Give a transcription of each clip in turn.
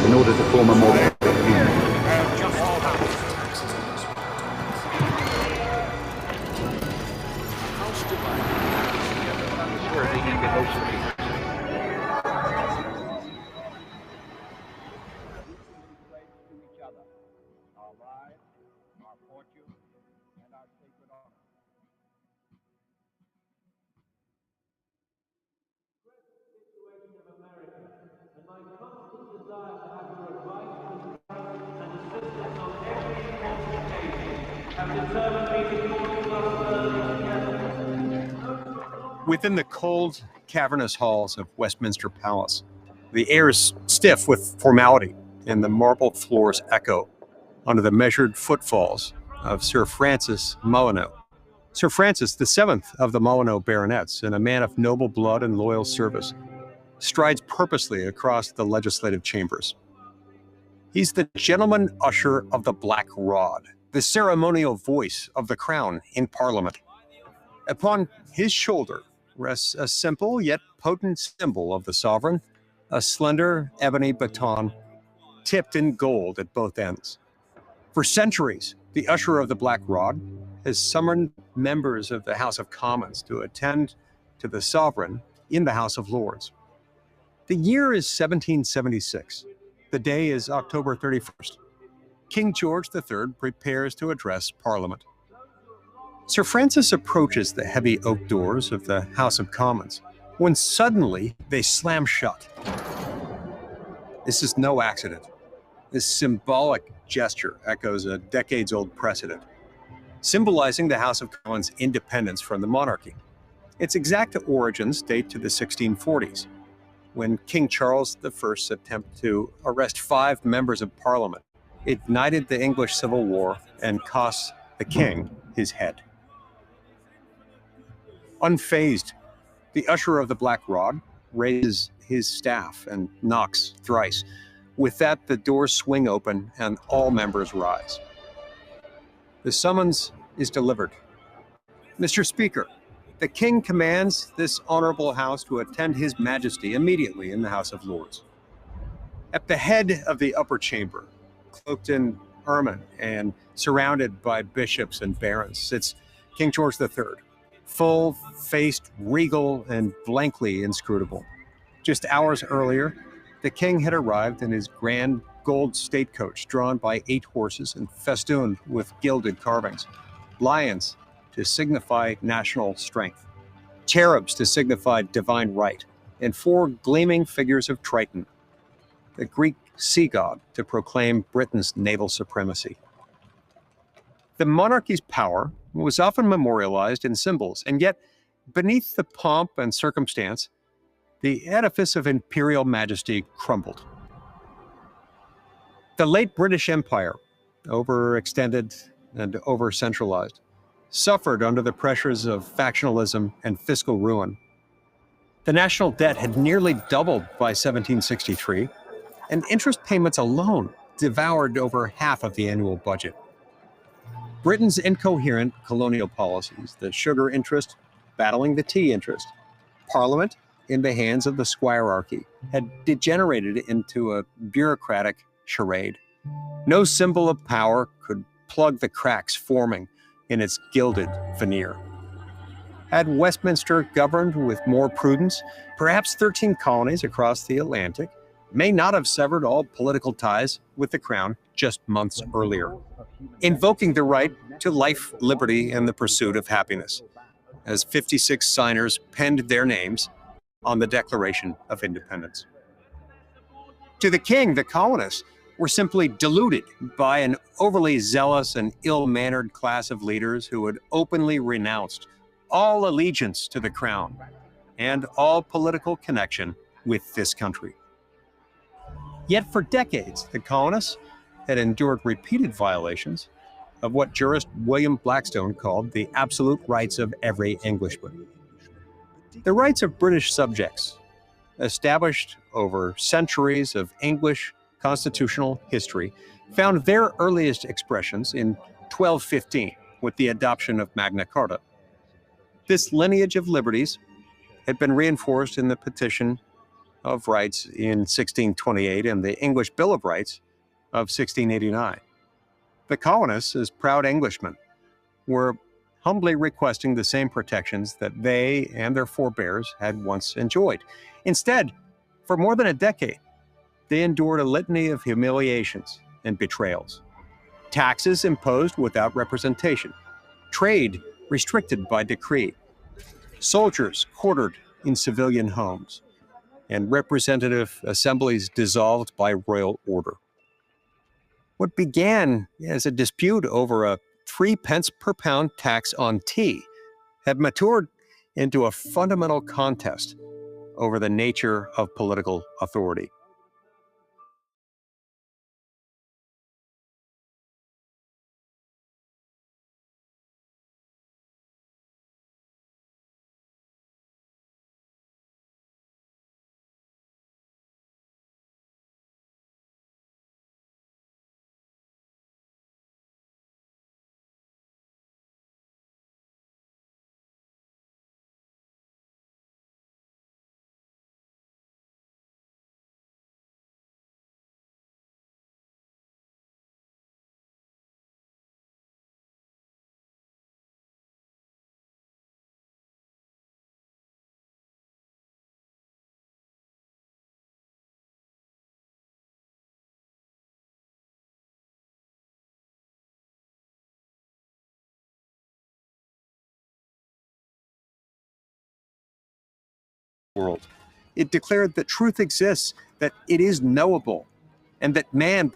In order to form a more perfect union. Within the cold, cavernous halls of Westminster Palace, the air is stiff with formality, and the marble floors echo under the measured footfalls of Sir Francis Molyneux. Sir Francis, the seventh of the Molyneux baronets, and a man of noble blood and loyal service, strides purposely across the legislative chambers. He's the gentleman usher of the Black Rod, the ceremonial voice of the crown in Parliament. Upon his shoulder rests a simple yet potent symbol of the sovereign, a slender ebony baton tipped in gold at both ends. For centuries, the usher of the Black Rod has summoned members of the House of Commons to attend to the sovereign in the House of Lords. The year is 1776. The day is October 31st. King George III prepares to address Parliament. Sir Francis approaches the heavy oak doors of the House of Commons when suddenly they slam shut. This is no accident. This symbolic gesture echoes a decades-old precedent, symbolizing the House of Commons' independence from the monarchy. Its exact origins date to the 1640s, when King Charles I's attempt to arrest 5 members of Parliament ignited the English Civil War and cost the king his head. Unfazed, the usher of the Black Rod raises his staff and knocks thrice, With that, the doors swing open and all members rise. The summons is delivered. Mr. Speaker, the King commands this honorable House to attend His Majesty immediately in the House of Lords. At the head of the upper chamber, cloaked in ermine and surrounded by bishops and barons, sits King George III, full-faced, regal, and blankly inscrutable. Just hours earlier, the king had arrived in his grand gold state coach drawn by 8 horses and festooned with gilded carvings. Lions to signify national strength, cherubs to signify divine right, and 4 gleaming figures of Triton, the Greek sea god, to proclaim Britain's naval supremacy. The monarchy's power was often memorialized in symbols, and yet, beneath the pomp and circumstance, the edifice of imperial majesty crumbled. The late British Empire, overextended and over-centralized, suffered under the pressures of factionalism and fiscal ruin. The national debt had nearly doubled by 1763, and interest payments alone devoured over half of the annual budget. Britain's incoherent colonial policies, the sugar interest battling the tea interest, Parliament in the hands of the squirearchy, had degenerated into a bureaucratic charade. No symbol of power could plug the cracks forming in its gilded veneer. Had Westminster governed with more prudence, perhaps 13 colonies across the Atlantic may not have severed all political ties with the crown just months earlier, invoking the right to life, liberty, and the pursuit of happiness, as 56 signers penned their names on the Declaration of Independence. To the king, the colonists were simply deluded by an overly zealous and ill-mannered class of leaders who had openly renounced all allegiance to the crown and all political connection with this country. Yet for decades, the colonists had endured repeated violations of what jurist William Blackstone called the absolute rights of every Englishman. The rights of British subjects, established over centuries of English constitutional history, found their earliest expressions in 1215 with the adoption of Magna Carta. This lineage of liberties had been reinforced in the Petition of Rights in 1628 and the English Bill of Rights of 1689. The colonists, as proud Englishmen, were humbly requesting the same protections that they and their forebears had once enjoyed. Instead, for more than a decade, they endured a litany of humiliations and betrayals. Taxes imposed without representation, trade restricted by decree, soldiers quartered in civilian homes, and representative assemblies dissolved by royal order. What began as a dispute over a 3 pence per pound tax on tea had matured into a fundamental contest over the nature of political authority. World. It declared that truth exists, that it is knowable, and that man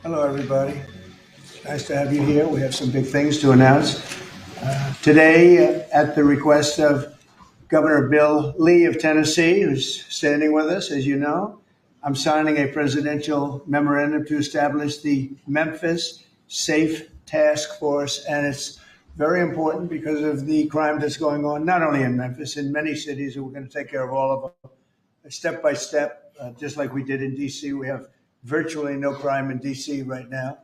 Hello, everybody. Nice to have you here. We have some big things to announce. Today, at the request of Governor Bill Lee of Tennessee, who's standing with us, as you know, I'm signing a presidential memorandum to establish the Memphis Safe Task Force. And it's very important because of the crime that's going on, not only in Memphis, in many cities, and we're going to take care of all of them step by step, just like we did in D.C. We have virtually no crime in D.C. right now.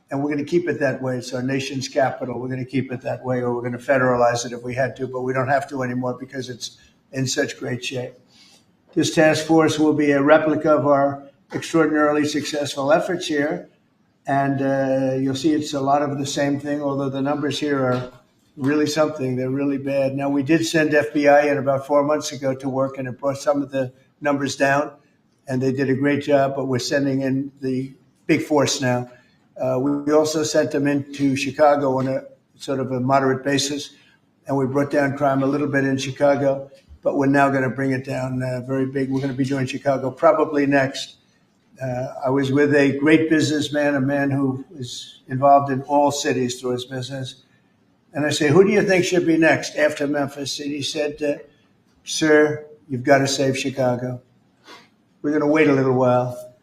And we're going to keep it that way. It's our nation's capital. We're going to keep it that way, or we're going to federalize it if we had to, but we don't have to anymore because it's in such great shape. This task force will be a replica of our extraordinarily successful efforts here. And you'll see it's a lot of the same thing, although the numbers here are really something. They're really bad. Now, we did send FBI in about 4 months ago to work, and it brought some of the numbers down, and they did a great job, but we're sending in the big force now. We also sent them into Chicago on a sort of a moderate basis, and we brought down crime a little bit in Chicago, but we're now going to bring it down very big. We're going to be doing Chicago probably next. I was with a great businessman, a man who is involved in all cities through his business. And I say, who do you think should be next after Memphis? And he said, sir, you've got to save Chicago. We're going to wait a little while.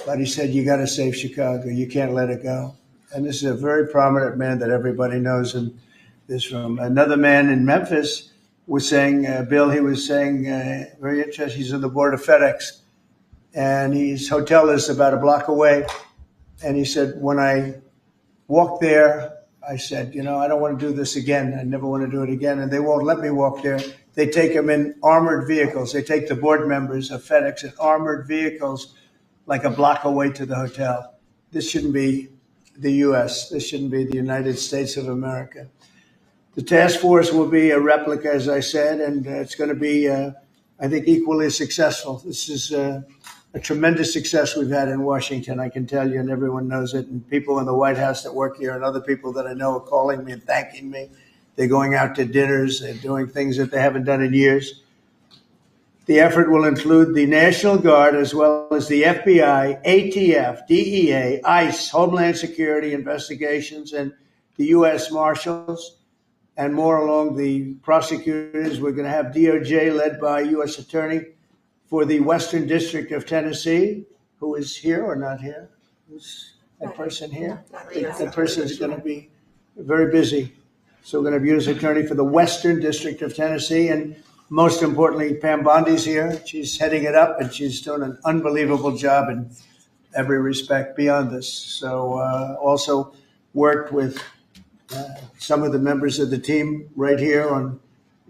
But he said, you got to save Chicago. You can't let it go. And this is a very prominent man that everybody knows in this room. Another man in Memphis was saying, Bill, he was saying, very interesting, he's on the board of FedEx. And his hotel is about a block away. And he said, when I walked there, I said, I don't want to do this again. I never want to do it again. And they won't let me walk there. They take them in armored vehicles. They take the board members of FedEx in armored vehicles like a block away to the hotel. This shouldn't be the U.S. This shouldn't be the United States of America. The task force will be a replica, as I said, and it's going to be, I think, equally successful. This is a tremendous success we've had in Washington, I can tell you, and everyone knows it. And people in the White House that work here and other people that I know are calling me and thanking me. They're going out to dinners. They're doing things that they haven't done in years. The effort will include the National Guard as well as the FBI, ATF, DEA, ICE, Homeland Security Investigations, and the U.S. Marshals, and more along the prosecutors. We're going to have DOJ led by U.S. Attorney for the Western District of Tennessee, who is here or not here? Who's that person here? That person is going to be very busy. So we're going to have U.S. Attorney for the Western District of Tennessee, and most importantly, Pam Bondi's here. She's heading it up, and she's doing an unbelievable job in every respect beyond this. So also worked with some of the members of the team right here on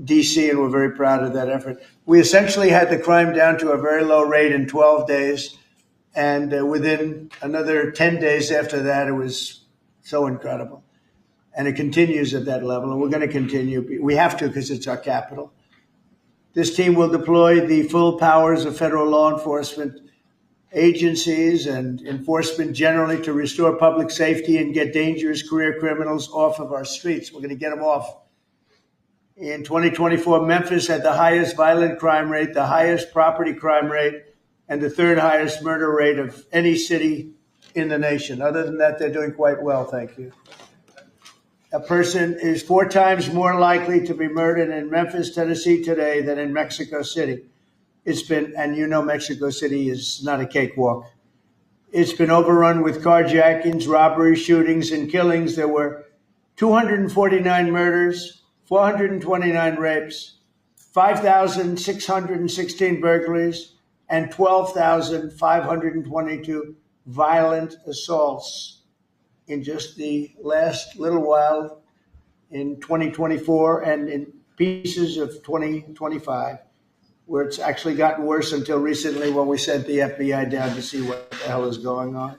D.C., and we're very proud of that effort. We essentially had the crime down to a very low rate in 12 days, and within another 10 days after that, it was so incredible. And it continues at that level, and we're going to continue. We have to because it's our capital. This team will deploy the full powers of federal law enforcement agencies and enforcement generally to restore public safety and get dangerous career criminals off of our streets. We're going to get them off. In 2024, Memphis had the highest violent crime rate, the highest property crime rate, and the third highest murder rate of any city in the nation. Other than that, they're doing quite well, thank you. A person is 4 times more likely to be murdered in Memphis, Tennessee today than in Mexico City. It's been, and Mexico City is not a cakewalk. It's been overrun with carjackings, robberies, shootings, and killings. There were 249 murders, 429 rapes, 5,616 burglaries, and 12,522 violent assaults in just the last little while in 2024 and in pieces of 2025, where it's actually gotten worse until recently when we sent the FBI down to see what the hell is going on.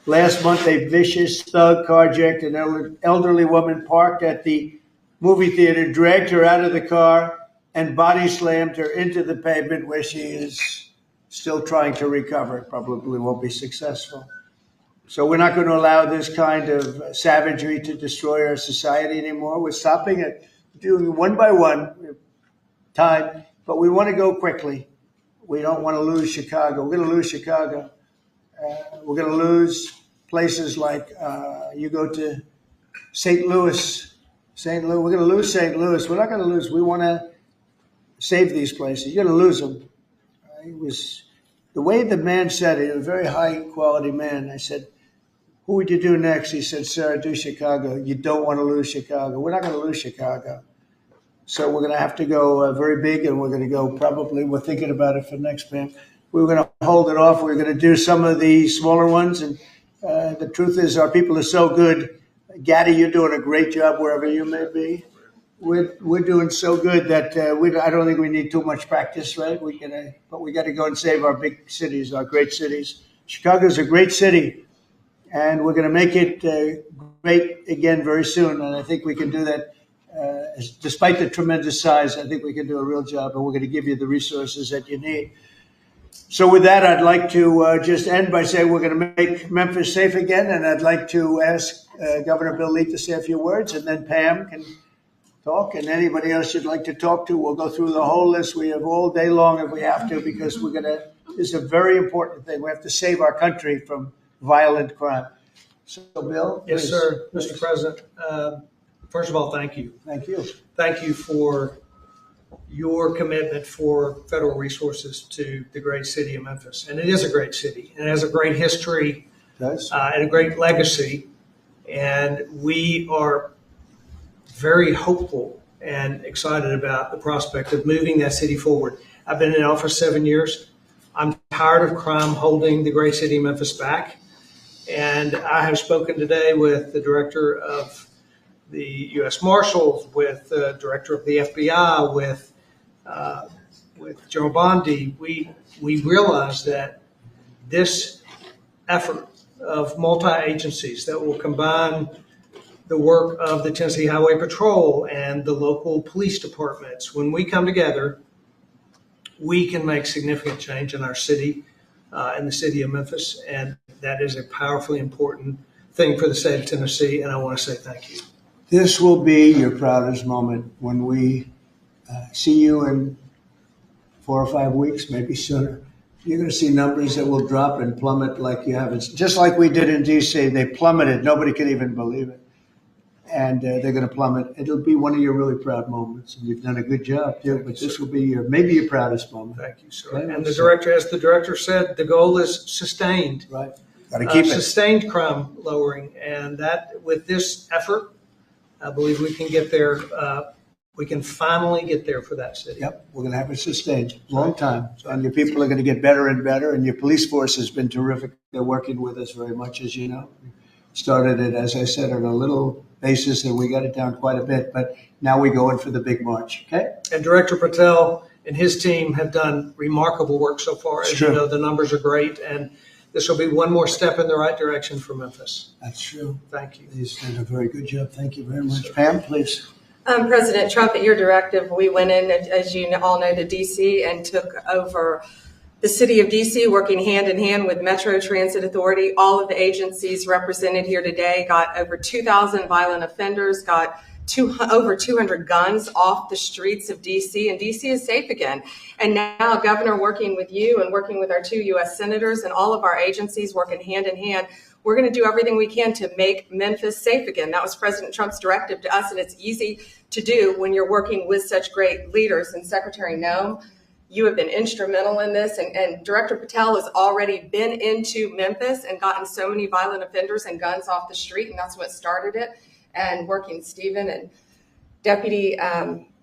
Last month, a vicious thug carjacked an elderly woman parked at the movie theater, dragged her out of the car, and body slammed her into the pavement, where she is still trying to recover. Probably won't be successful. So we're not going to allow this kind of savagery to destroy our society anymore. We're stopping it, doing one by one time, but we want to go quickly. We don't want to lose Chicago. We're going to lose Chicago. We're going to lose places like you go to St. Louis. We're going to lose St. Louis. We're not going to lose. We want to save these places. You're going to lose them. It was the way the man said it, a very high quality man. I said, who would you do next? He said, sir, do Chicago. You don't want to lose Chicago. We're not going to lose Chicago. So we're going to have to go very big, and we're going to go probably, we're thinking about it for next Pam. We're going to hold it off. We're going to do some of the smaller ones. And the truth is our people are so good. Gaddy, you're doing a great job wherever you may be. We're doing so good that I don't think we need too much practice, right? But we got to go and save our big cities, our great cities. Chicago's a great city, and we're going to make it great again very soon. And I think we can do that. Despite the tremendous size, I think we can do a real job, and we're going to give you the resources that you need. So with that, I'd like to just end by saying we're going to make Memphis safe again, and I'd like to ask Governor Bill Lee to say a few words, and then Pam can talk, and anybody else you'd like to talk to. We'll go through the whole list. We have all day long if we have to, because this is a very important thing. We have to save our country from violent crime. So, Bill? Yes, please. sir. Mr. President, first of all, thank you. Thank you. Thank you for your commitment for federal resources to the great city of Memphis. And it is a great city. And it has a great history and a great legacy. And we are very hopeful and excited about the prospect of moving that city forward. I've been in office 7 years. I'm tired of crime holding the great city of Memphis back. And I have spoken today with the director of the U.S. Marshals, with the director of the FBI, with General Bondi. We realize that this effort of multi-agencies that will combine the work of the Tennessee Highway Patrol and the local police departments, when we come together, we can make significant change in our city, in the city of Memphis. And that is a powerfully important thing for the state of Tennessee. And I want to say thank you. This will be your proudest moment when we see you in 4 or 5 weeks, maybe sooner. You're going to see numbers that will drop and plummet like you haven't. Just like we did in D.C., they plummeted. Nobody can even believe it. And they're going to plummet. It'll be one of your really proud moments. And you've done a good job, too. But this will be maybe your proudest moment. Thank you, sir. Okay? And the director, as the director said, the goal is sustained. Right. Got to keep it. Sustained crime lowering. And that, with this effort, I believe we can get there. We can finally get there for that city. Yep, we're going to have it sustained. Long time. And your people are going to get better and better. And your police force has been terrific. They're working with us very much, as you know. Started it, as I said, on a little basis, and we got it down quite a bit. But now we go in for the big march. Okay? And Director Patel and his team have done remarkable work so far. As you know, the numbers are great. And this will be one more step in the right direction for Memphis. That's true. Thank you. He's done a very good job. Thank you very much. Pam, please. President Trump, at your directive, we went in, as you all know, to D.C. and took over the city of D.C., working hand in hand with Metro Transit Authority. All of the agencies represented here today got over 2,000 violent offenders, got over 200 guns off the streets of D.C., and D.C. is safe again. And now, Governor, working with you and working with our 2 U.S. senators and all of our agencies working hand in hand, we're going to do everything we can to make Memphis safe again. That was President Trump's directive to us, and it's easy to do when you're working with such great leaders. And Secretary Noem, you have been instrumental in this, and Director Patel has already been into Memphis and gotten so many violent offenders and guns off the street, and that's what started it. and working Stephen and Deputy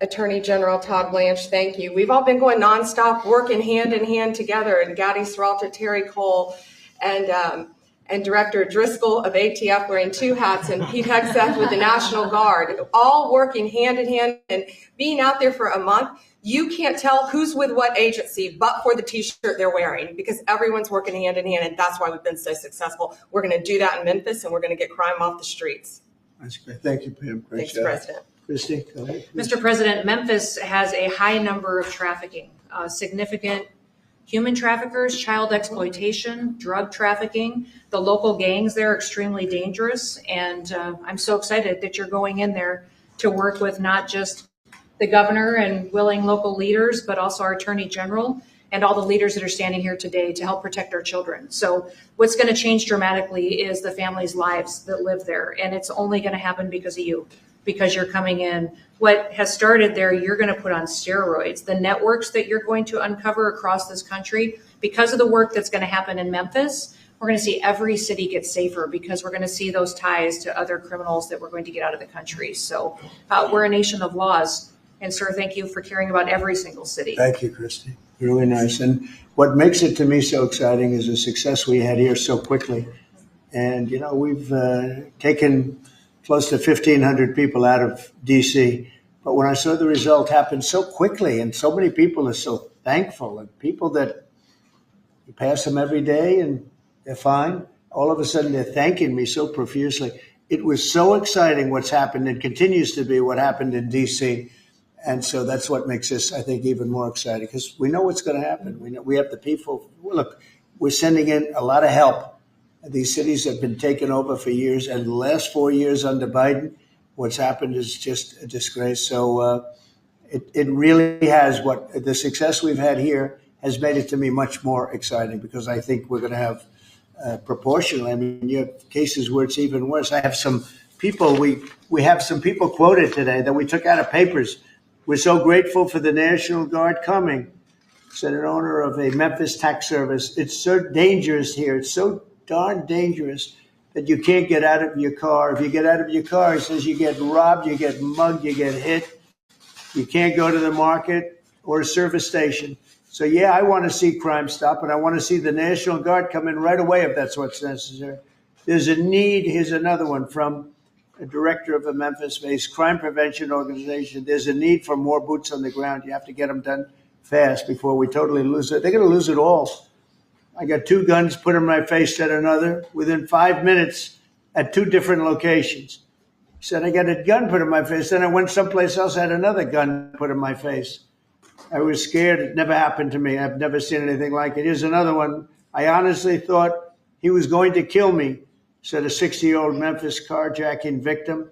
Attorney General Todd Blanche, thank you. We've all been going nonstop, working hand in hand together, and Gadi Serralta, Terry Cole, and Director Driscoll of ATF wearing 2 hats, and Pete Hegseth with the National Guard, all working hand in hand and being out there for a month. You can't tell who's with what agency but for the t-shirt they're wearing, because everyone's working hand in hand, and that's why we've been so successful. We're going to do that in Memphis, and we're going to get crime off the streets. That's great. Thank you, Pam. Great Thanks, job. President. Christy, go ahead. Mr. President, Memphis has a high number of trafficking, significant human traffickers, child exploitation, drug trafficking. The local gangs there are extremely dangerous, and I'm so excited that you're going in there to work with not just the governor and willing local leaders, but also our Attorney General and all the leaders that are standing here today to help protect our children. So what's going to change dramatically is the families' lives that live there, and it's only going to happen because of you, because you're coming in. What has started there, you're going to put on steroids. The networks that you're going to uncover across this country, because of the work that's going to happen in Memphis, we're going to see every city get safer, because we're going to see those ties to other criminals that we're going to get out of the country. So we're a nation of laws. And sir, thank you for caring about every single city. Thank you, Christy. Really nice. And what makes it to me so exciting is the success we had here so quickly. And, you know, we've taken close to 1,500 people out of D.C. But when I saw the result happen so quickly, and so many people are so thankful, and people that you pass them every day and they're fine, all of a sudden they're thanking me so profusely. It was so exciting what's happened, and continues to be what happened in D.C. And so that's what makes this, I think, even more exciting, because we know what's going to happen. We know we have the people. Look, we're sending in a lot of help. These cities have been taken over for years, and the last 4 years under Biden, what's happened is just a disgrace. So it really has, what the success we've had here has made it to me much more exciting, because I think we're going to have proportionally. I mean, you have cases where it's even worse. I have some people, we have some people quoted today that we took out of papers. We're so grateful for the National Guard coming, said an owner of a Memphis tax service. It's so dangerous here. It's so darn dangerous that you can't get out of your car. If you get out of your car, he says you get robbed, you get mugged, you get hit. You can't go to the market or a service station. So, yeah, I want to see crime stop, and I want to see the National Guard come in right away if that's what's necessary. There's a need. Here's another one from a director of a Memphis-based crime prevention organization. There's a need for more boots on the ground. You have to get them done fast before we totally lose it. They're going to lose it all. I got 2 guns put in my face, said another, within 5 minutes at 2 different locations. He said, I got a gun put in my face. Then I went someplace else, had another gun put in my face. I was scared. It never happened to me. I've never seen anything like it. Here's another one. I honestly thought he was going to kill me, said a 60-year-old Memphis carjacking victim.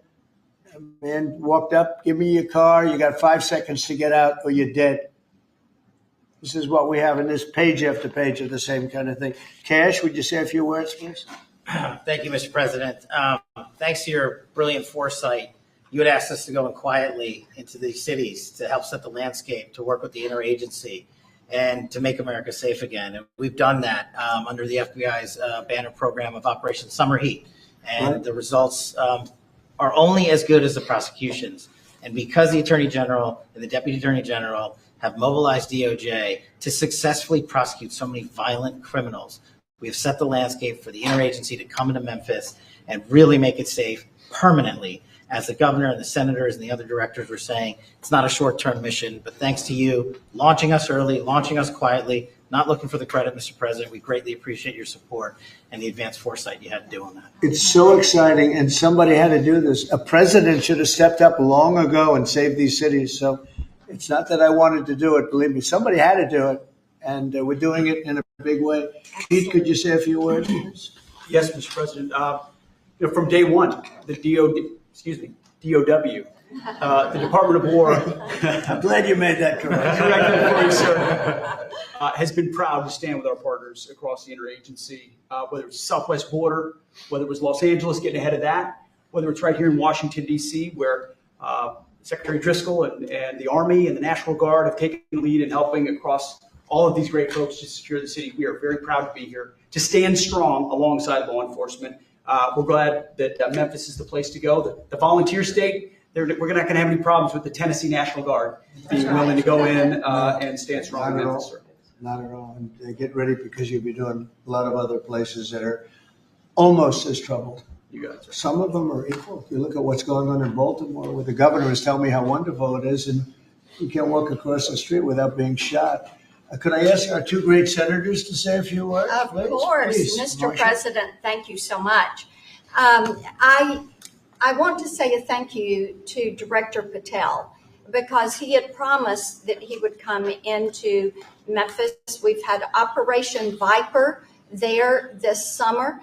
A man walked up, give me your car. You got 5 seconds to get out or you're dead. This is what we have in this page after page of the same kind of thing. Cash, would you say a few words, please? Thank you, Mr. President. Thanks to your brilliant foresight, you had asked us to go in quietly into these cities to help set the landscape, to work with the interagency, and to make America safe again. And we've done that under the FBI's banner program of Operation Summer Heat. And Right. the results are only as good as the prosecutions. And because the Attorney General and the Deputy Attorney General have mobilized DOJ to successfully prosecute so many violent criminals, we have set the landscape for the interagency to come into Memphis and really make it safe permanently. As the governor and the senators and the other directors were saying, it's not a short-term mission, but thanks to you launching us early, launching us quietly, not looking for the credit, Mr. President. We greatly appreciate your support and the advanced foresight you had to do on that. It's so exciting, and somebody had to do this. A president should have stepped up long ago and saved these cities. So it's not that I wanted to do it. Believe me, somebody had to do it, and we're doing it in a big way. Pete, could you say a few words, please? Yes, Mr. President. From day one, the DOW, the Department of War, I'm glad you made that correct. has been proud to stand with our partners across the interagency, whether it's Southwest border, whether it was Los Angeles getting ahead of that, whether it's right here in Washington, D.C., where Secretary Driscoll and the Army and the National Guard have taken the lead in helping across all of these great folks to secure the city. We are very proud to be here, to stand strong alongside law enforcement. We're glad that Memphis is the place to go. The volunteer state, we're not going to have any problems with the Tennessee National Guard being willing to go in and stand strong in Memphis. Not at all. And get ready because you'll be doing a lot of other places that are almost as troubled. You guys are. Some of them are equal. You look at what's going on in Baltimore, where the governor is telling me how wonderful it is, and you can't walk across the street without being shot. Could I ask our two great senators to say a few words? Of course, Please, Mr. Marshall. President, thank you so much. I want to say a thank you to Director Patel because he had promised that he would come into Memphis. We've had Operation Viper there this summer.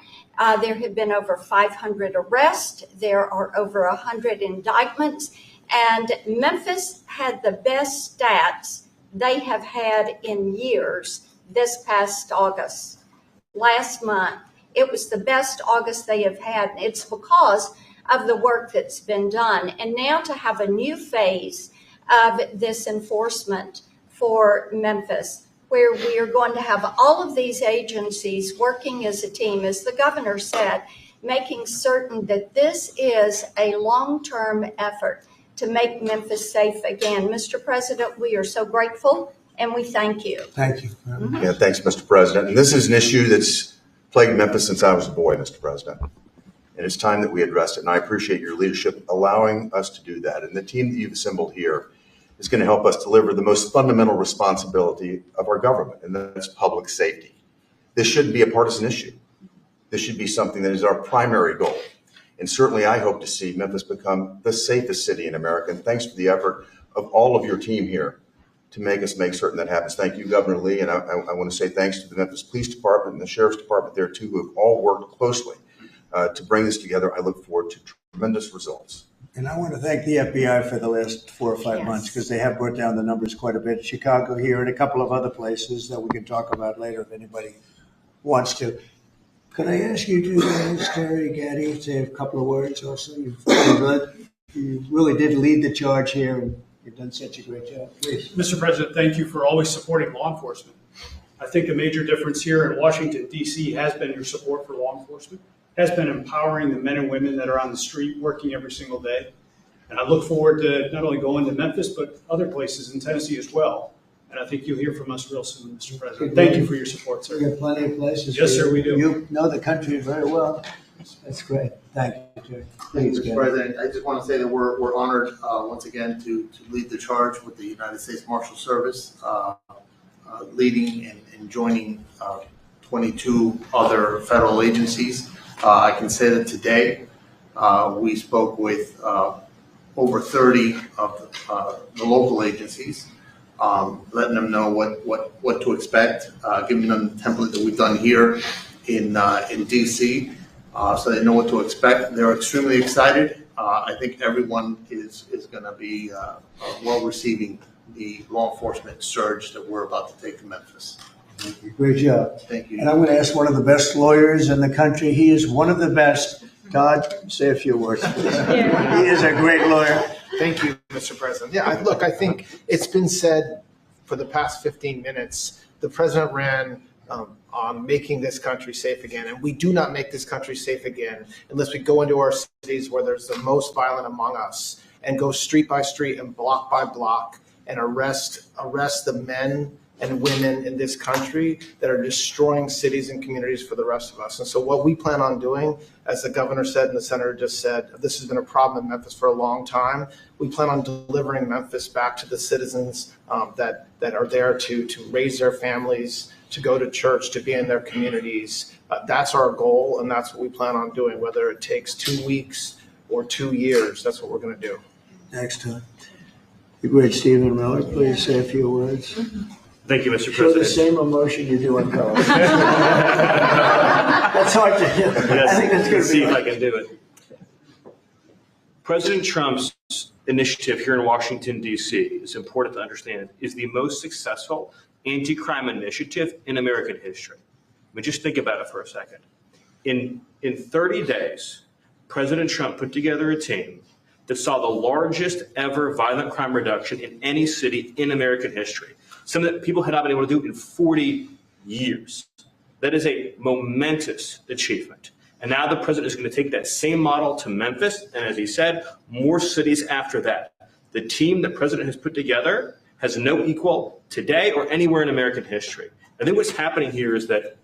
There have been over 500 arrests. There are over 100 indictments. And Memphis had the best stats they have had in years this past August. Last month, it was the best August they have had. It's because of the work that's been done. And now to have a new phase of this enforcement for Memphis, where we are going to have all of these agencies working as a team, as the governor said, making certain that this is a long-term effort to make Memphis safe again. Mr. President, we are so grateful and we thank you. Thank you. Yeah, thanks, Mr. President. And this is an issue that's plagued Memphis since I was a boy, Mr. President. And it's time that we address it. And I appreciate your leadership allowing us to do that. And the team that you've assembled here is going to help us deliver the most fundamental responsibility of our government, and that's public safety. This shouldn't be a partisan issue. This should be something that is our primary goal. And certainly I hope to see Memphis become the safest city in America. And thanks for the effort of all of your team here to make certain that happens. Thank you, Governor Lee. And I want to say thanks to the Memphis Police Department and the Sheriff's Department there too, who have all worked closely to bring this together. I look forward to tremendous results. And I want to thank the FBI for the last 4 or 5 months because they have brought down the numbers quite a bit. Chicago here and a couple of other places that we can talk about later if anybody wants to. Could I ask you to, Terry Gaddy, say a couple of words also? You really did lead the charge here and you've done such a great job. Please. Mr. President, thank you for always supporting law enforcement. I think a major difference here in Washington, D.C. has been your support for law enforcement, has been empowering the men and women that are on the street working every single day. And I look forward to not only going to Memphis, but other places in Tennessee as well. And I think you'll hear from us real soon, Mr. President. Thank you for your support, sir. We have plenty of places. Yes, sir, we do. You know the country very well. That's great. Thank you, Terry. Please, Mr. President, I just want to say that we're honored once again to lead the charge with the United States Marshal Service, leading and joining 22 other federal agencies. I can say that today we spoke with over 30 of the local agencies, letting them know what to expect, giving them the template that we've done here in DC, so they know what to expect. They're extremely excited. I think everyone is going to be well receiving the law enforcement surge that we're about to take to Memphis. Thank you. Great job. Thank you. And I'm going to ask one of the best lawyers in the country. He is one of the best. Todd, say a few words. He is a great lawyer. Thank you, Mr. President. Yeah, I think it's been said for the past 15 minutes, the president ran on making this country safe again. And we do not make this country safe again unless we go into our cities where there's the most violent among us and go street by street and block by block and arrest the men and women in this country that are destroying cities and communities for the rest of us. And so what we plan on doing, as the governor said and the senator just said, this has been a problem in Memphis for a long time. We plan on delivering Memphis back to the citizens that are there to raise their families, to go to church, to be in their communities. That's our goal, and that's what we plan on doing, whether it takes 2 weeks or 2 years. That's what we're going to do. Next time. The great Stephen Miller, please say a few words. Thank you, Mr. Show President. the same emotion you do on color. That's hard to do. Yes, I think that's going to see be if I can do it. President Trump's initiative here in Washington, D.C., is important to understand, is the most successful anti-crime initiative in American history. I mean, just think about it for a second. In 30 days, President Trump put together a team that saw the largest ever violent crime reduction in any city in American history. Something that people had not been able to do in 40 years. That is a momentous achievement. And now the president is going to take that same model to Memphis, and as he said, more cities after that. The team the president has put together has no equal today or anywhere in American history. I think what's happening here is that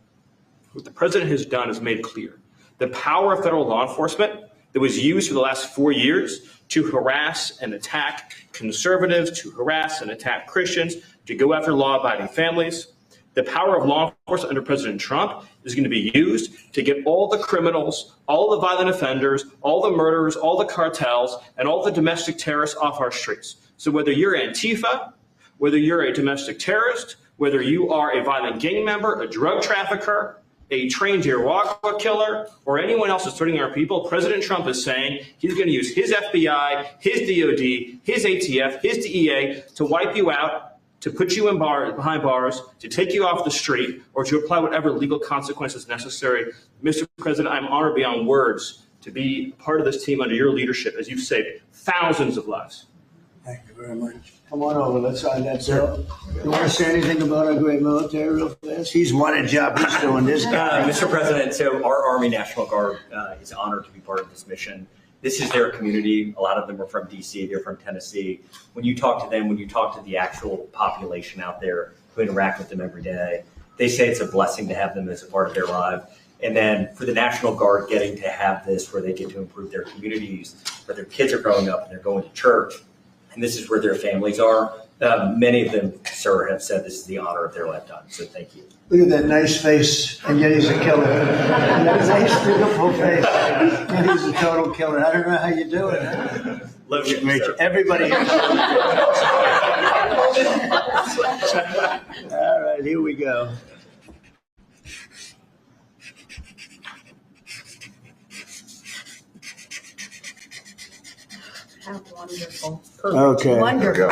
what the president has done is made clear. The power of federal law enforcement that was used for the last 4 years to harass and attack conservatives, to harass and attack Christians, to go after law-abiding families, the power of law enforcement under President Trump is going to be used to get all the criminals, all the violent offenders, all the murderers, all the cartels, and all the domestic terrorists off our streets. So whether you're Antifa, whether you're a domestic terrorist, whether you are a violent gang member, a drug trafficker, a trained Irawagwa killer, or anyone else that's threatening our people, President Trump is saying he's going to use his FBI, his DOD, his ATF, his DEA to wipe you out, to put you behind bars, to take you off the street, or to apply whatever legal consequences necessary. Mr. President, I'm honored beyond words to be part of this team under your leadership as you've saved thousands of lives. Thank you very much. Come on over. Let's sign that. So, you want to say anything about our great military real fast? He's won a job. He's doing this guy. Mr. President, so our Army National Guard is honored to be part of this mission. This is their community. A lot of them are from DC. They're from Tennessee. When you talk to them, when you talk to the actual population out there who interact with them every day, they say it's a blessing to have them as a part of their life. And then for the National Guard getting to have this where they get to improve their communities, where their kids are growing up and they're going to church, and this is where their families are. Many of them, sir, have said this is the honor of their lifetime. So thank you. Look at that nice face, and yet he's a killer. That nice, beautiful face, and he's a total killer. I don't know how you do it. Love you, sir. Everybody here. All right, here we go. How wonderful. Okay. Wonderful.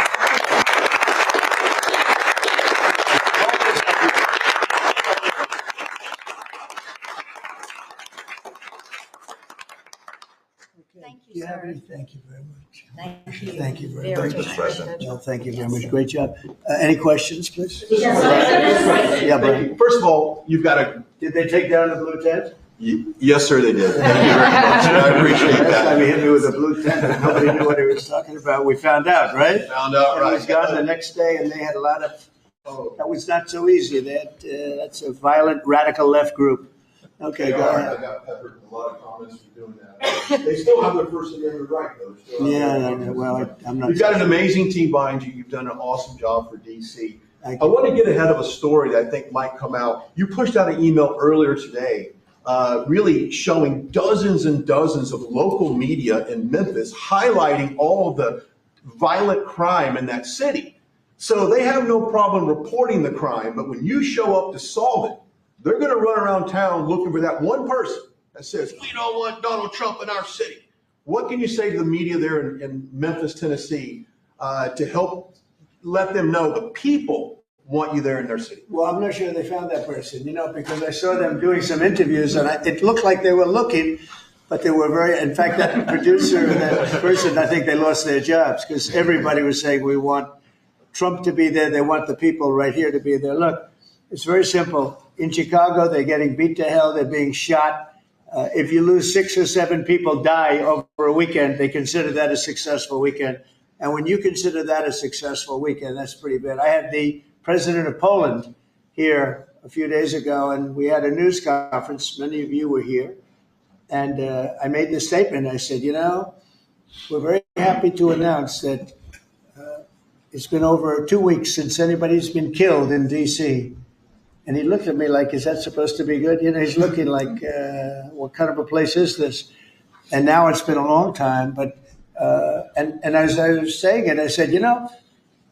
Thank Do you you, have sir. any? Thank you very much. Thank you. Thank you very Very much. Mr. President. No, thank you very much. Great job. Any questions, please? Yes. Yeah, Brian. First of all, you've got to. Did they take down the blue tent? Yes, sir, they did. Thank you very much. I appreciate Last time he that. hit me with a blue tent, and nobody knew what he was talking about. We found out, right? Found out, And right. it was gone the next day, and they had a lot of. That was not so easy. That's a violent, radical left group. Okay, go I ahead. got peppered with a lot of comments for doing that. They still have their First Amendment right, though. They still have Yeah, their I know. Well, I'm not. You've got an amazing team behind you. You've done an awesome job for DC. Thank I you. want to get ahead of a story that I think might come out. You pushed out an email earlier today, really showing dozens and dozens of local media in Memphis highlighting all of the violent crime in that city. So they have no problem reporting the crime, but when you show up to solve it, they're going to run around town looking for that one person that says, we don't want Donald Trump in our city. What can you say to the media there in Memphis, Tennessee, to help let them know the people want you there in their city? Well, I'm not sure they found that person, because I saw them doing some interviews, and it looked like they were looking, but they were in fact, that producer, that person, I think they lost their jobs because everybody was saying, we want Trump to be there. They want the people right here to be there. Look, it's very simple. In Chicago, they're getting beat to hell. They're being shot. If you lose 6 or 7 people die over a weekend, they consider that a successful weekend. And when you consider that a successful weekend, that's pretty bad. I had the president of Poland here a few days ago, and we had a news conference. Many of you were here. And I made this statement. I said, we're very happy to announce that it's been over 2 weeks since anybody's been killed in D.C. And he looked at me like, is that supposed to be good? He's looking like, what kind of a place is this? And now it's been a long time. But and as I was saying it, I said,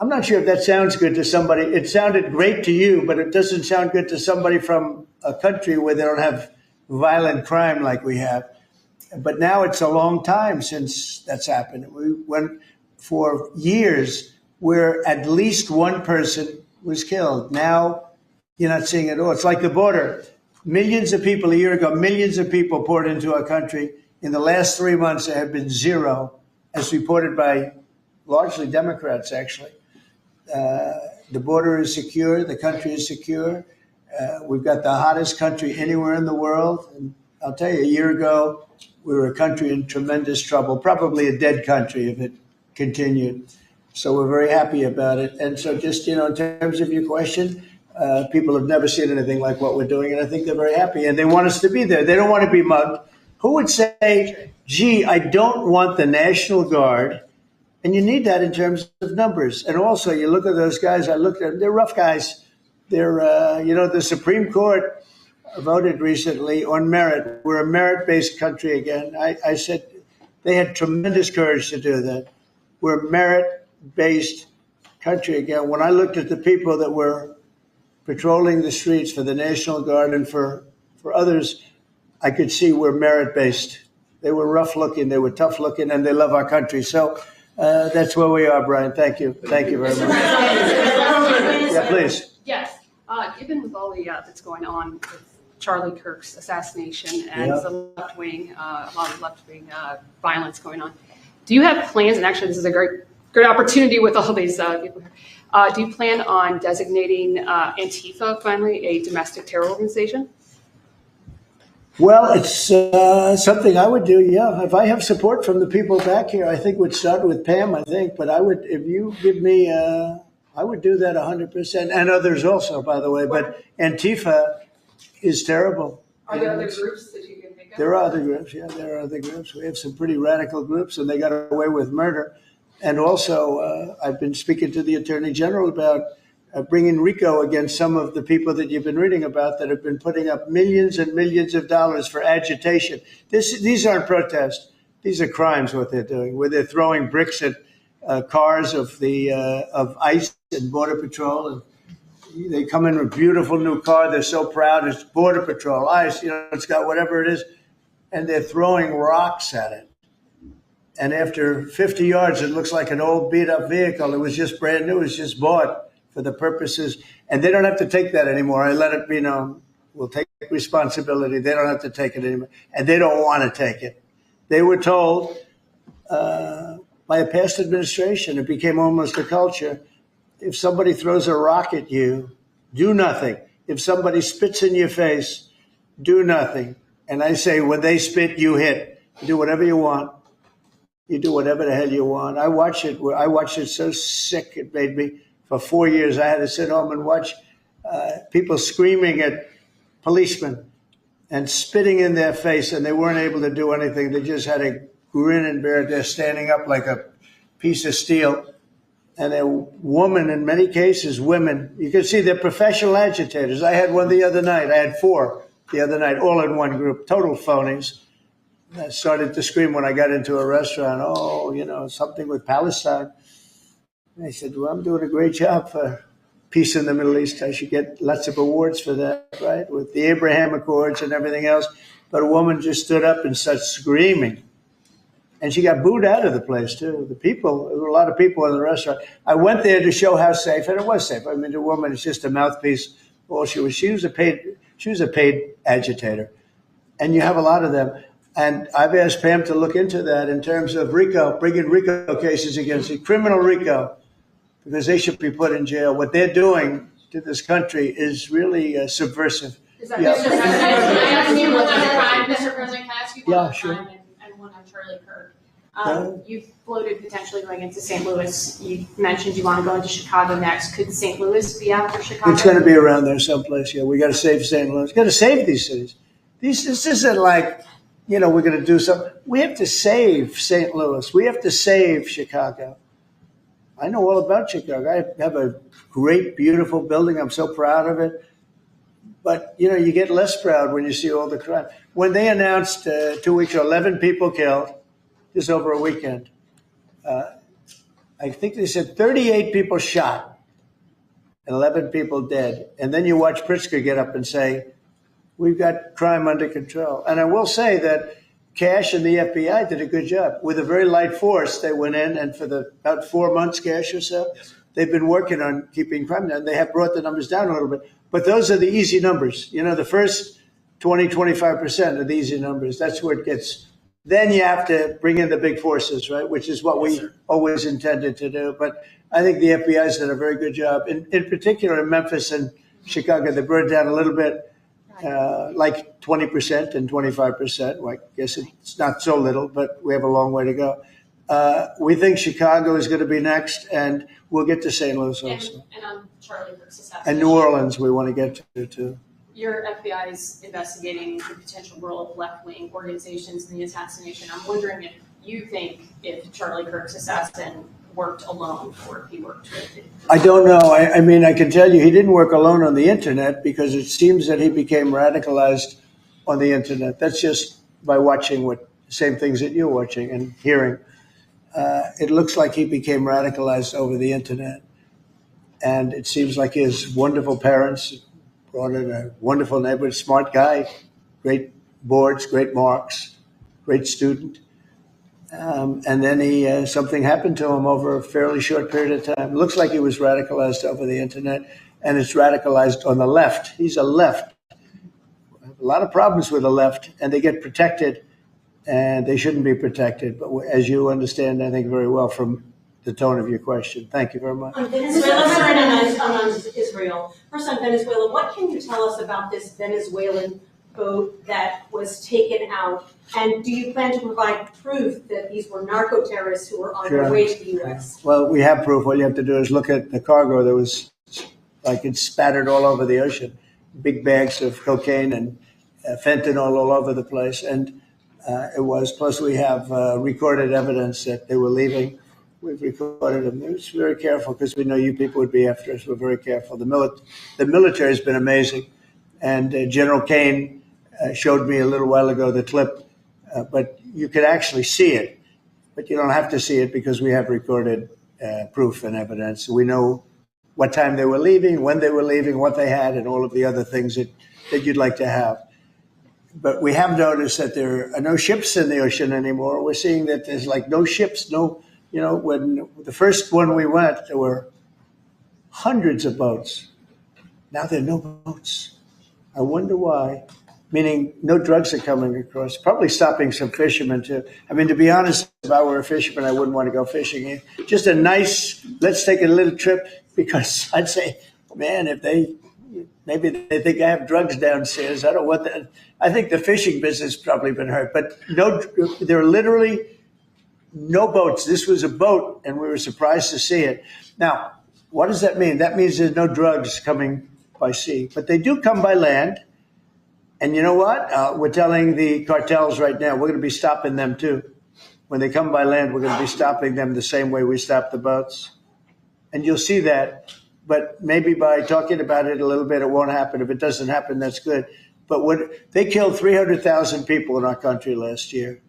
I'm not sure if that sounds good to somebody. It sounded great to you, but it doesn't sound good to somebody from a country where they don't have violent crime like we have. But now it's a long time since that's happened. We went for years where at least one person was killed. Now you're not seeing it all. It's like the border. Millions of people a year ago, millions of people poured into our country. In the last 3 months, there have been 0, as reported by largely Democrats, actually. The border is secure. The country is secure. We've got the hottest country anywhere in the world. And I'll tell you, a year ago, we were a country in tremendous trouble, probably a dead country if it continued. So we're very happy about it. And so just, in terms of your question, people have never seen anything like what we're doing, and I think they're very happy, and they want us to be there. They don't want to be mugged. Who would say, gee, I don't want the National Guard? And you need that in terms of numbers. And also, you look at those guys, I looked at them, they're rough guys. They're, the Supreme Court voted recently on merit. We're a merit-based country again. I said they had tremendous courage to do that. We're a merit-based country again. When I looked at the people that were patrolling the streets for the National Guard and for others, I could see we're merit-based. They were rough-looking, they were tough-looking, and they love our country. So that's where we are, Brian. Thank you. Thank you very much. Yeah, please. Yes. Given with all the that's going on with Charlie Kirk's assassination and the left wing, a lot of left wing violence going on, do you have plans? And actually, this is a great opportunity with all these people here. Do you plan on designating Antifa finally a domestic terror organization? Well, it's something I would do, yeah. If I have support from the people back here, I think we'd start with Pam, I think. But I would, if you give me, I would do that 100%. And others also, by the way. But Antifa is terrible. Are there other groups that you can think of? There are other groups, yeah. There are other groups. We have some pretty radical groups, and they got away with murder. And also, I've been speaking to the Attorney General about bringing RICO against some of the people that you've been reading about that have been putting up millions and millions of dollars for agitation. These aren't protests. These are crimes, what they're doing, where they're throwing bricks at cars of ICE and Border Patrol. And they come in with a beautiful new car. They're so proud. It's Border Patrol, ICE, it's got whatever it is. And they're throwing rocks at it. And after 50 yards, it looks like an old beat-up vehicle. It was just brand new. It was just bought for the purposes. And they don't have to take that anymore. I let it be known. We'll take responsibility. They don't have to take it anymore. And they don't want to take it. They were told by a past administration, it became almost a culture. If somebody throws a rock at you, do nothing. If somebody spits in your face, do nothing. And I say, when they spit, you hit. You do whatever you want. You do whatever the hell you want. I watched it so sick it made me. For 4 years, I had to sit home and watch people screaming at policemen and spitting in their face, and they weren't able to do anything. They just had a grin and bear it. They're standing up like a piece of steel. And a woman, in many cases, women, you can see they're professional agitators. I had one the other night. I had 4 the other night, all in one group, total phonies. I started to scream when I got into a restaurant, something with Palestine. And I said, well, I'm doing a great job for peace in the Middle East. I should get lots of awards for that, right? With the Abraham Accords and everything else. But a woman just stood up and started screaming. And she got booed out of the place, too. There were a lot of people in the restaurant. I went there to show how safe, and it was safe. I mean, the woman is just a mouthpiece. All she was a paid agitator. And you have a lot of them. And I've asked Pam to look into that in terms of RICO, bringing RICO cases against it, criminal RICO, because they should be put in jail. What they're doing to this country is really subversive. Is that Mr. President? Can I ask you one at a time, Mr. President? Can I ask you one at a time and one on Charlie Kirk? You've floated potentially going into St. Louis. You mentioned you want to go into Chicago next. Could St. Louis be after Chicago? It's going to be around there someplace. Yeah, we got to save St. Louis. Got to save these cities. This isn't like, we're going to do something. We have to save St. Louis. We have to save Chicago. I know all about Chicago. I have a great, beautiful building. I'm so proud of it. But, you get less proud when you see all the crime. When they announced 2 weeks ago, 11 people killed, just over a weekend, I think they said 38 people shot and 11 people dead. And then you watch Pritzker get up and say, we've got crime under control. And I will say that Cash and the FBI did a good job. With a very light force, they went in, and for about 4 months, Cash or so, they've been working on keeping crime down. They have brought the numbers down a little bit. But those are the easy numbers. The first 20, 25% are the easy numbers. That's where it gets. Then you have to bring in the big forces, right, which is what we always intended to do. But I think the FBI's done a very good job. In particular, in Memphis and Chicago, they brought it down a little bit. like 20% and 25%. Well, I guess it's not so little, but we have a long way to go. We think Chicago is going to be next, and we'll get to St. Louis also. And Charlie Kirk's assassination. And New Orleans we want to get to too. Your FBI is investigating the potential role of left-wing organizations in the assassination. I'm wondering if you think if Charlie Kirk's assassin worked alone or if he worked with. I don't know. I mean, I can tell you he didn't work alone on the internet, because it seems that he became radicalized on the internet. That's just by watching same things that you're watching and hearing. It looks like he became radicalized over the internet. And it seems like his wonderful parents brought in a wonderful neighborhood, smart guy, great boards, great marks, great student. And then something happened to him over a fairly short period of time. It looks like he was radicalized over the internet, and it's radicalized on the left. He's a left. A lot of problems with the left, and they get protected, and they shouldn't be protected. But as you understand, I think very well from the tone of your question. Thank you very much. On Venezuela, on Israel. First on Venezuela, what can you tell us about this Venezuelan boat that was taken out? And do you plan to provide proof that these were narco-terrorists who were on their way to the U.S.? Well, we have proof. All you have to do is look at the cargo that was like it's spattered all over the ocean. Big bags of cocaine and fentanyl all over the place. And it was, plus we have recorded evidence that they were leaving. We've recorded them. It was very careful because we know you people would be after us. We're very careful. The military has been amazing. And General Kane showed me a little while ago the clip, but you could actually see it. But you don't have to see it because we have recorded proof and evidence. We know what time they were leaving, when they were leaving, what they had, and all of the other things that you'd like to have. But we have noticed that there are no ships in the ocean anymore. We're seeing that there's like no ships, when the first one we went, there were hundreds of boats. Now there are no boats. I wonder why. Meaning no drugs are coming across. Probably stopping some fishermen too. I mean, to be honest, if I were a fisherman, I wouldn't want to go fishing. Just a nice, let's take a little trip, because I'd say, man, if maybe they think I have drugs downstairs. I don't want that. I think the fishing business has probably been hurt. But there are literally no boats. This was a boat, and we were surprised to see it. Now, what does that mean? That means there's no drugs coming by sea. But they do come by land. And you know what? We're telling the cartels right now, we're going to be stopping them too. When they come by land, we're going to be stopping them the same way we stop the boats. And you'll see that. But maybe by talking about it a little bit, it won't happen. If it doesn't happen, that's good. But they killed 300,000 people in our country last year.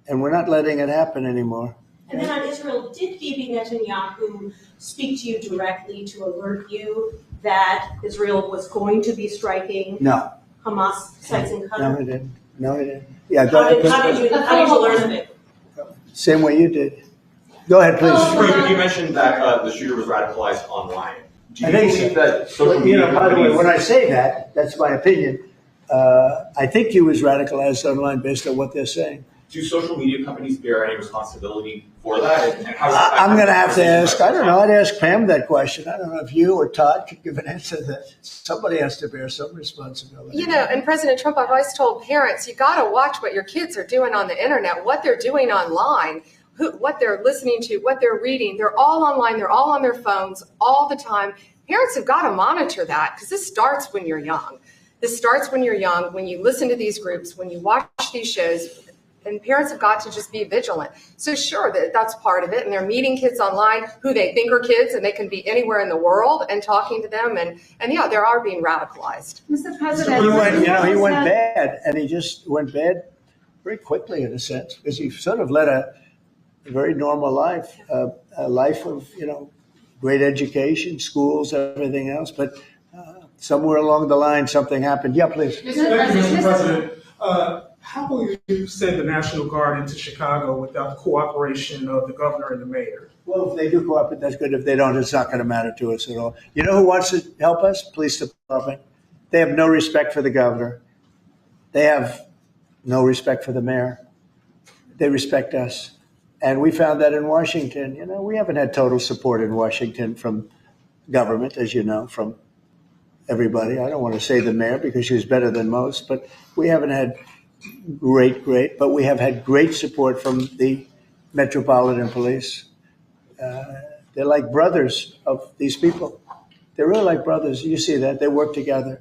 And we're not letting it happen anymore. And then on Israel, did Bibi Netanyahu speak to you directly to alert you that Israel was going to be striking Hamas sites in Qatar? No, he didn't. Yeah, How did you learn of it? Same way you did. Go ahead, please. You mentioned that the shooter was radicalized online. Do you think believe that social media by the way, companies... when I say that, that's my opinion. I think he was radicalized online based on what they're saying. Do social media companies bear any responsibility for that? And how I'm going to have to ask, I don't know, I'd ask Pam that question. I don't know if you or Todd could give an answer to that. Somebody has to bear some responsibility. And President Trump, I've always told parents, you got to watch what your kids are doing on the internet, what they're doing online, what they're listening to, what they're reading. They're all online. They're all on their phones all the time. Parents have got to monitor that, because this starts when you're young. This starts when you're young, when you listen to these groups, when you watch these shows. And parents have got to just be vigilant. So sure, that's part of it. And they're meeting kids online who they think are kids, and they can be anywhere in the world, and talking to them. And yeah, they are being radicalized. Mr. President, he went bad, and he just went bad very quickly in a sense, because he sort of led a very normal life, a life of, great education, schools, everything else. But somewhere along the line, something happened. Yeah, please. Thank you, Mr. President. How will you send the National Guard into Chicago without the cooperation of the governor and the mayor? Well, if they do cooperate, that's good. If they don't, it's not going to matter to us at all. You know who wants to help us? Police department. They have no respect for the governor. They have no respect for the mayor. They respect us. And we found that in Washington. We haven't had total support in Washington from government, as you know, from everybody. I don't want to say the mayor because she was better than most, but we haven't had great, but we have had great support from the Metropolitan Police. They're like brothers of these people. They're really like brothers. You see that. They work together.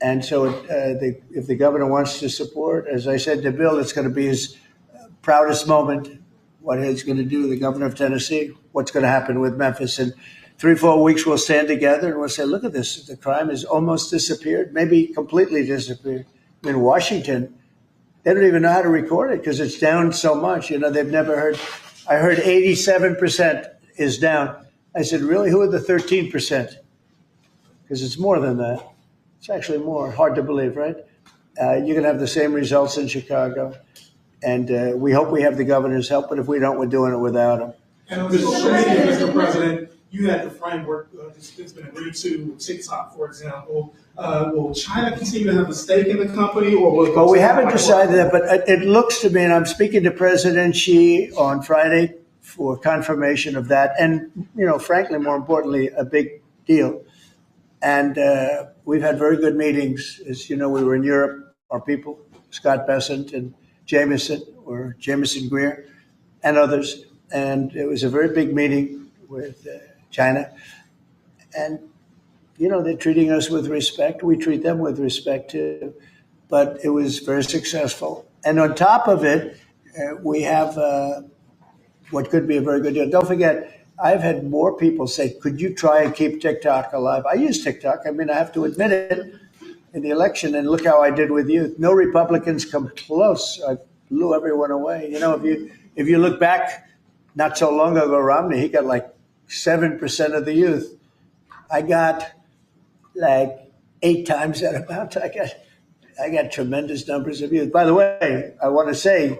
And so if the governor wants to support, as I said to Bill, it's going to be his proudest moment, what he's going to do, the governor of Tennessee, what's going to happen with Memphis. In 3-4 weeks, we'll stand together and we'll say, look at this. The crime has almost disappeared, maybe completely disappeared. In Washington, they don't even know how to record it because it's down so much. You know, they've never heard. I heard 87% is down. I said, really? Who are the 13%? Because it's more than that. It's actually more. Hard to believe, right? You're going to have the same results in Chicago. And we hope we have the governor's help, but if we don't, we're doing it without him. And on social media, Mr. President, you had the framework that's been agreed to with TikTok, for example. Will China continue to have a stake in the company, or will it go? Well, we haven't decided that, but it looks to me, and I'm speaking to President Xi on Friday for confirmation of that, and frankly, more importantly, a big deal. And we've had very good meetings. As you know, we were in Europe. Our people, Scott Bessent and Jameson Greer, and others, and it was a very big meeting with China, and they're treating us with respect. We treat them with respect too, but it was very successful. And on top of it, we have what could be a very good deal. Don't forget, I've had more people say, could you try and keep TikTok alive? I use TikTok. I mean, I have to admit it. In the election, and look how I did with youth. No Republicans come close. I blew everyone away. If you look back, not so long ago, Romney, he got like 7% of the youth. I got like 8 times that amount. I got tremendous numbers of youth. By the way, I want to say,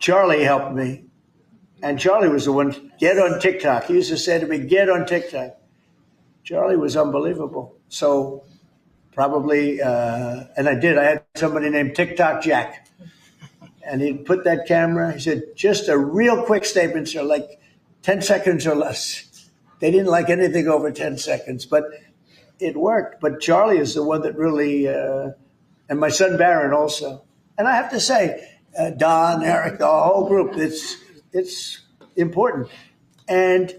Charlie helped me, and Charlie was the one. Get on TikTok. He used to say to me, "Get on TikTok." Charlie was unbelievable. So. Probably, and I did. I had somebody named TikTok Jack, and he'd put that camera. He said, just a real quick statement, sir, like 10 seconds or less. They didn't like anything over 10 seconds, but it worked. But Charlie is the one that really, and my son Barron also. And I have to say, Don, Eric, the whole group, it's important. And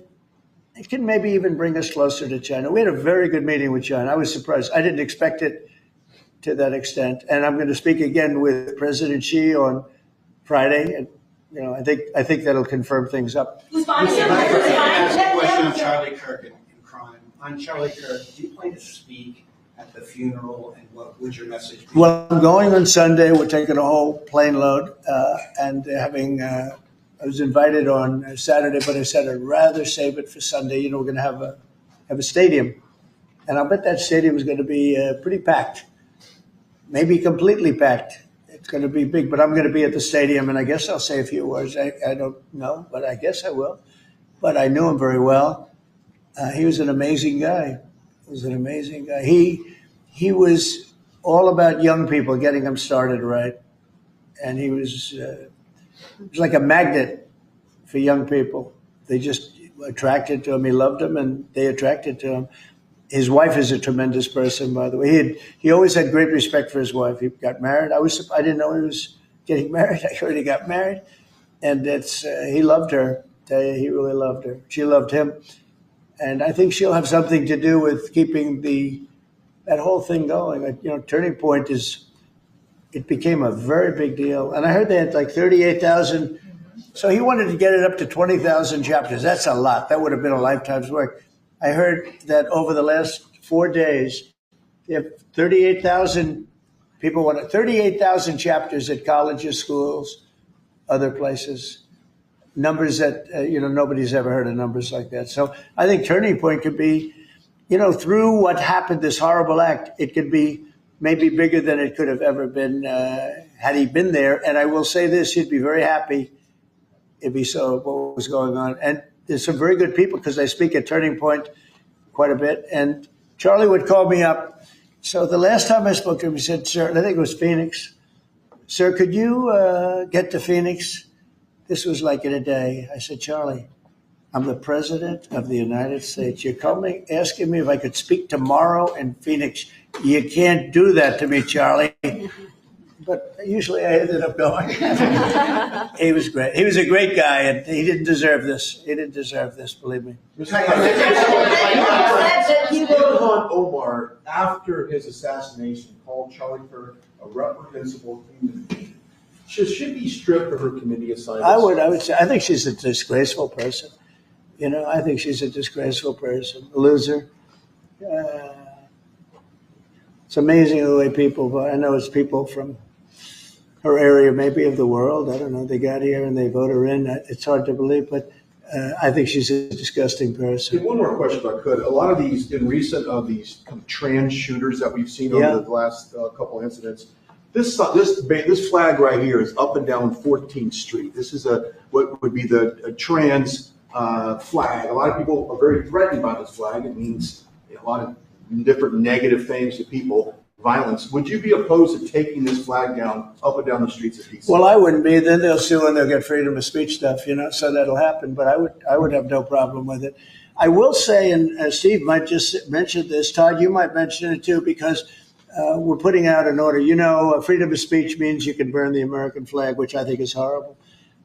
it can maybe even bring us closer to China. We had a very good meeting with China. I was surprised. I didn't expect it to that extent. And I'm going to speak again with President Xi on Friday. And I think that'll confirm things up. Ask a question on Charlie Kirk and crime. On Charlie Kirk, do you plan to speak at the funeral, and what would your message be? Well, I'm going on Sunday. We're taking a whole plane load and having. I was invited on Saturday, but I said I'd rather save it for Sunday. We're going to have a stadium, and I'll bet that stadium is going to be pretty packed, maybe completely packed. It's going to be big, but I'm going to be at the stadium, and I guess I'll say a few words. I don't know, but I guess I will. But I knew him very well. He was an amazing guy. He was all about young people, getting them started right, and he was. It was like a magnet for young people. They just attracted to him. He loved them, and they attracted to him. His wife is a tremendous person, by the way. He always had great respect for his wife. He got married. I didn't know he was getting married. I heard he got married, and he loved her. He really loved her. She loved him, and I think she'll have something to do with keeping that whole thing going. Turning Point is. It became a very big deal. And I heard they had like 38,000. So he wanted to get it up to 20,000 chapters. That's a lot. That would have been a lifetime's work. I heard that over the last 4 days, they have 38,000 people 38,000 chapters at colleges, schools, other places. Numbers that, nobody's ever heard of numbers like that. So I think Turning Point could be, through what happened, this horrible act, it could be maybe bigger than it could have ever been had he been there. And I will say this, he'd be very happy if he saw what was going on. And there's some very good people because I speak at Turning Point quite a bit. And Charlie would call me up. So the last time I spoke to him, he said, sir, and I think it was Phoenix, sir, could you get to Phoenix? This was like in a day. I said, Charlie, I'm the President of the United States. You're coming, asking me if I could speak tomorrow in Phoenix. You can't do that to me, Charlie. But usually I ended up going. He was great. He was a great guy, and he didn't deserve this. He didn't deserve this, believe me. Ilhan Omar, after his assassination, called Charlie Kirk a reprehensible human being. Should she be stripped of her committee assignments? I would say, I think she's a disgraceful person. You know, I think she's a disgraceful person, a loser. It's amazing the way people vote. I know it's people from her area, maybe of the world. I don't know. They got here and they vote her in. It's hard to believe, but I think she's a disgusting person. One more question, if I could. A lot of these, in recent of these kind of trans shooters that we've seen over the last couple incidents, this flag right here is up and down 14th Street. This is what would be a trans flag. A lot of people are very threatened by this flag. It means a lot of different negative things to people, violence. Would you be opposed to taking this flag down up and down the streets of DC? Well, I wouldn't be. Then they'll sue and they'll get freedom of speech stuff, you know, so that'll happen. But I would have no problem with it. I will say, and Steve might just mention this, Todd, you might mention it too, because we're putting out an order. You know, freedom of speech means you can burn the American flag, which I think is horrible.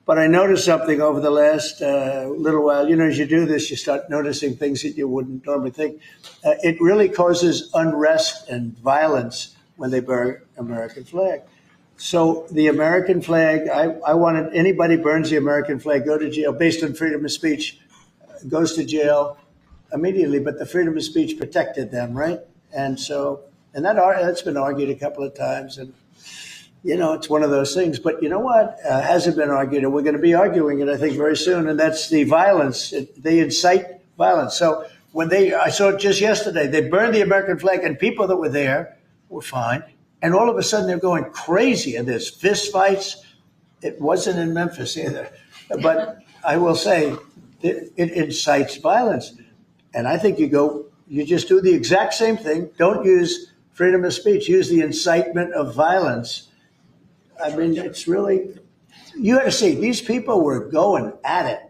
But I noticed something over the last little while. You know, as you do this, you start noticing things that you wouldn't normally think. It really causes unrest and violence when they burn American flag. So the American flag, I wanted anybody burns the American flag, go to jail based on freedom of speech, goes to jail immediately. But the freedom of speech protected them, right? And so, and that's been argued a couple of times. And you know, it's one of those things. But you know what? Hasn't been argued, and we're going to be arguing it, I think, very soon. And that's the violence. They incite violence. So when I saw it just yesterday, they burned the American flag, and people that were there were fine. And all of a sudden, they're going crazy, and there's fist fights. It wasn't in Memphis either. But I will say, it incites violence. And I think you just do the exact same thing. Don't use freedom of speech. Use the incitement of violence. I mean, it's really, you got to see, these people were going at it.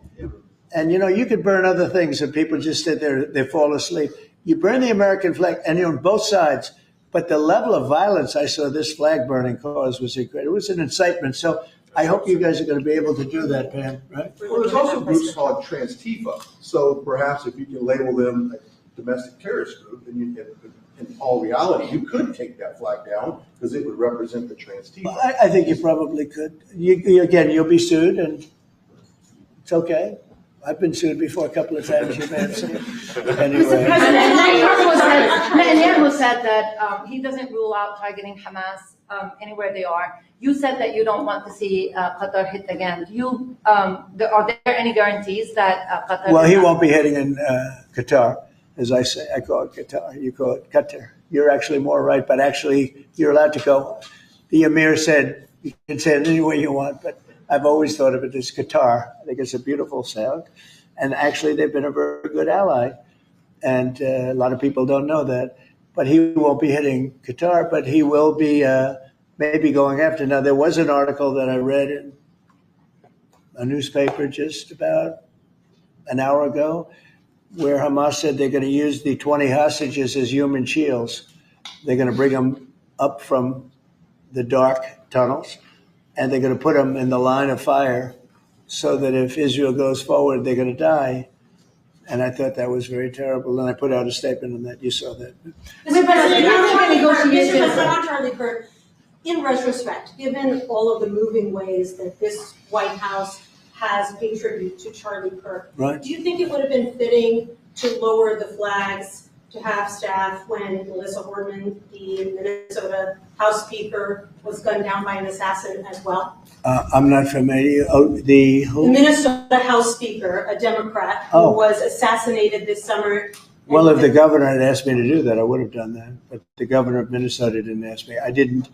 And, you know, you could burn other things and people just sit there, they fall asleep. You burn the American flag, and you're on both sides. But the level of violence I saw this flag burning cause was incredible. It was an incitement. So I hope you guys are going to be able to do that, Pam, right? Well, there's also groups called Trans-Tifa. So perhaps if you can label them a domestic terrorist group, and in all reality, you could take that flag down because it would represent the Trans-Tifa. Well, I think you probably could. Again, you'll be sued, and it's okay. I've been sued before a couple of times. You may have seen. Anyway. Netanyahu said that he doesn't rule out targeting Hamas anywhere they are. You said that you don't want to see Qatar hit again. Are there any guarantees that Qatar? Well, he won't be hitting in Qatar. As I say, I call it Qatar. You call it Qatar. You're actually more right, but actually you're allowed to go. The Emir said you can say it any way you want, but I've always thought of it as Qatar. I think it's a beautiful sound. And actually they've been a very good ally. And a lot of people don't know that. But he won't be hitting Qatar, but he will be maybe going after. Now, there was an article that I read in a newspaper just about an hour ago where Hamas said they're going to use the 20 hostages as human shields. They're going to bring them up from the dark tunnels, and they're going to put them in the line of fire so that if Israel goes forward, they're going to die. And I thought that was very terrible. And I put out a statement on that. You saw that. Charlie Kirk, in retrospect, given all of the moving ways that this White House has paid tribute to Charlie Kirk, right. Do you think it would have been fitting to lower the flags, to have staff when Melissa Horman, the Minnesota House Speaker, was gunned down by an assassin as well? I'm not familiar. The Minnesota House Speaker, a Democrat, who was assassinated this summer. Well, if the governor had asked me to do that, I would have done that. But the governor of Minnesota didn't ask me. I didn't.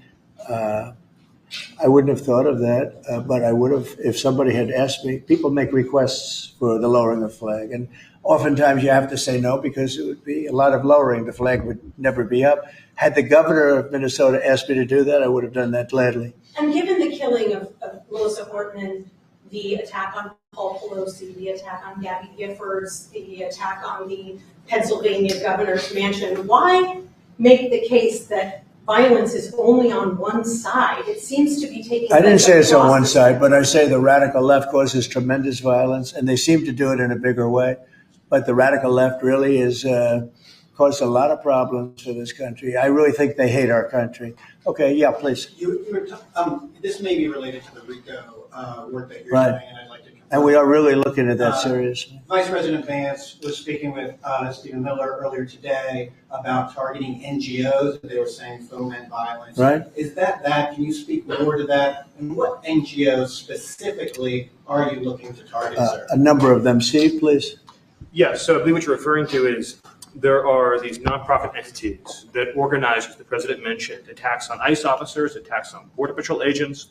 I wouldn't have thought of that, but I would have if somebody had asked me. People make requests for the lowering of the flag, and oftentimes you have to say no because it would be a lot of lowering. The flag would never be up. Had the governor of Minnesota asked me to do that, I would have done that gladly. And given the killing of Melissa Hortman, the attack on Paul Pelosi, the attack on Gabby Giffords, the attack on the Pennsylvania governor's mansion. Why make the case that violence is only on one side? It seems to be taking I didn't place say it's on across one the side, but I say the radical left causes tremendous violence, and they seem to do it in a bigger way. But the radical left really is caused a lot of problems for this country. I really think they hate our country. Okay, yeah, please. This may be related to the RICO work that you're Right. doing, and I'd like to confirm. And we are really looking at that seriously. Vice President Vance was speaking with Stephen Miller earlier today about targeting NGOs that they were saying foment violence. Right. Is that? Can you speak more to that? And what NGOs specifically are you looking to target, sir? A number of them. Steve, please. Yes, so I believe what you're referring to is there are these nonprofit entities that organize, as the president mentioned, attacks on ICE officers, attacks on Border Patrol agents,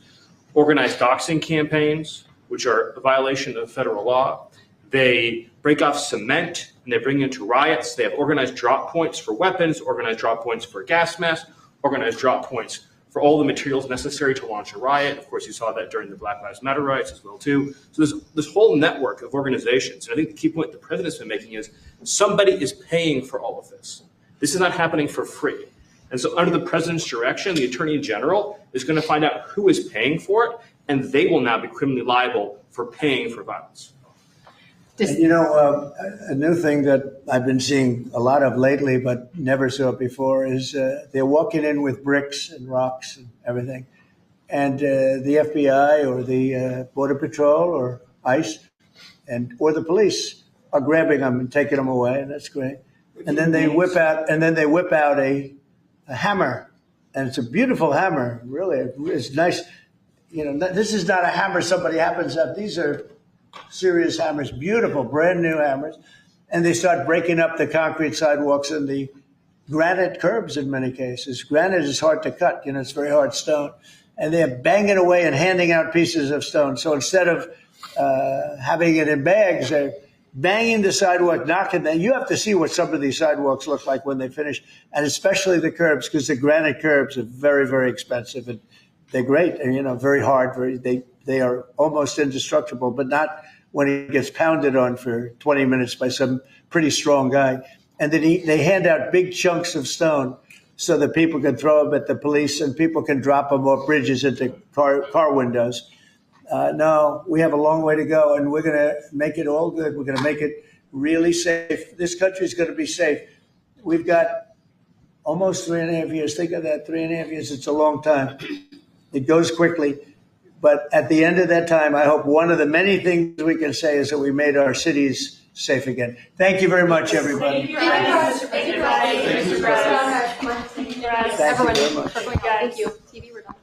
organized doxing campaigns, which are a violation of federal law. They break off cement and they bring into riots. They have organized drop points for weapons, organized drop points for gas masks, organized drop points for all the materials necessary to launch a riot. Of course, you saw that during the Black Lives Matter riots as well, too. So there's this whole network of organizations. And I think the key point the president's been making is somebody is paying for all of this. This is not happening for free. And so under the president's direction, the attorney general is going to find out who is paying for it, and they will now be criminally liable for paying for violence. And, you know, a new thing that I've been seeing a lot of lately, but never saw it before, is they're walking in with bricks and rocks and everything. And the FBI or the Border Patrol or ICE or the police are grabbing them and taking them away, and that's great. And then they whip out a hammer, and it's a beautiful hammer. Really, it's nice. You know, this is not a hammer somebody happens to have. These are serious hammers, beautiful, brand new hammers. And they start breaking up the concrete sidewalks and the granite curbs in many cases. Granite is hard to cut, you know, it's very hard stone. And they're banging away and handing out pieces of stone. So instead of having it in bags, they're banging the sidewalk, knocking them. You have to see what some of these sidewalks look like when they finish, and especially the curbs, because the granite curbs are very, very expensive. And they're great, and, you know, very hard. They are almost indestructible, but not when it gets pounded on for 20 minutes by some pretty strong guy. And then they hand out big chunks of stone so that people can throw them at the police and people can drop them off bridges into car windows. No, we have a long way to go, and we're going to make it all good. We're going to make it really safe. This country is going to be safe. We've got almost 3.5 years. Think of that, 3.5 years. It's a long time. It goes quickly. But at the end of that time, I hope one of the many things we can say is that we made our cities safe again. Thank you very much, everybody. Thank you very much. Thank you, Thank you very much. Thank you. TV, we're done.